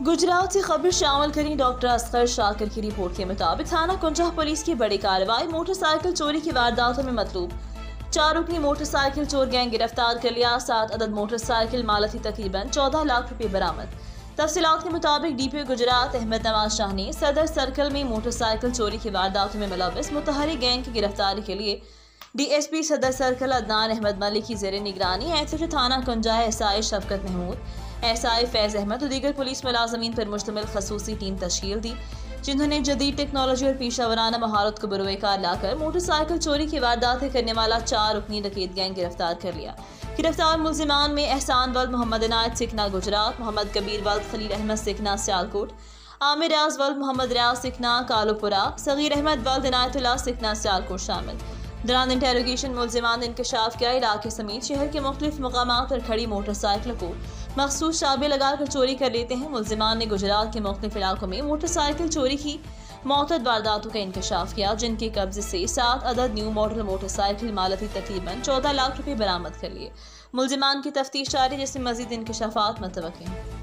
गुजरात से खबर शामिल करी। डॉक्टर असगर शाकिर की रिपोर्ट के मुताबिक थाना कुंजा पुलिस की बड़ी कार्रवाई। मोटरसाइकिल चोरी की वारदातों में मतलूब 4 रुकनी मोटरसाइकिल चोर गैंग गिरफ्तार कर लिया। 7 अदद मोटरसाइकिल मालती तकरीबन 14 लाख रुपए बरामद। तफसीलात के मुताबिक डीपीओ गुजरात अहमद नवाज शाह ने सदर सर्कल में मोटरसाइकिल चोरी की वारदातों में मुलव्वस मुतहरिक गैंग की गिरफ्तारी के लिए डीएसपी सदर सर्कल अदनान अहमद मलिक की जेर निगरानी एसएच थाना कुंजा एसआई शफकत महमूद, एसआई फैज़ अहमद और दीगर पुलिस मुलाजमीन पर मुश्तमिल खसूसी टीम तश्कील दी, जिन्होंने जदीद टेक्नोलॉजी और पेशा वराना महारत को बरोकार लाकर मोटरसाइकिल चोरी की वारदातें करने वाला 4 रुकनी डकैत गैंग गिरफ्तार कर लिया। गिरफ्तार मुलजिमान में एहसान वल्द मोहम्मद इनायत सिकना गुजरात, मोहम्मद कबीर वल्द खलील अहमद सिकना सियालकोट, आमिर रियाज वल्द मोहम्मद रियाज सिकना कालूपुरा, सगीर अहमद वल्द इनायतुल्लाह सिकना सियालकोट शामिल। दौरान इंटेरोगेशन मुलजिमान ने इंकशाफ किया इलाके समेत शहर के मुख्तलिफ मकामात पर खड़ी मोटरसाइकिलों को मखसूस शाबे लगाकर चोरी कर लेते हैं। मुलजिमान ने गुजरात के मुख्तलिफ इलाकों में मोटरसाइकिल चोरी की मौतद वारदातों का इंकशाफ किया, जिनके कब्जे से 7 अदद न्यू मॉडल मोटरसाइकिल मालती तकरीबन 14 लाख रुपए बरामद कर लिए। मुलजिमान की तफ्तीश जारी, जिसमें मजीद इंकशाफात मुतवक्किल हैं।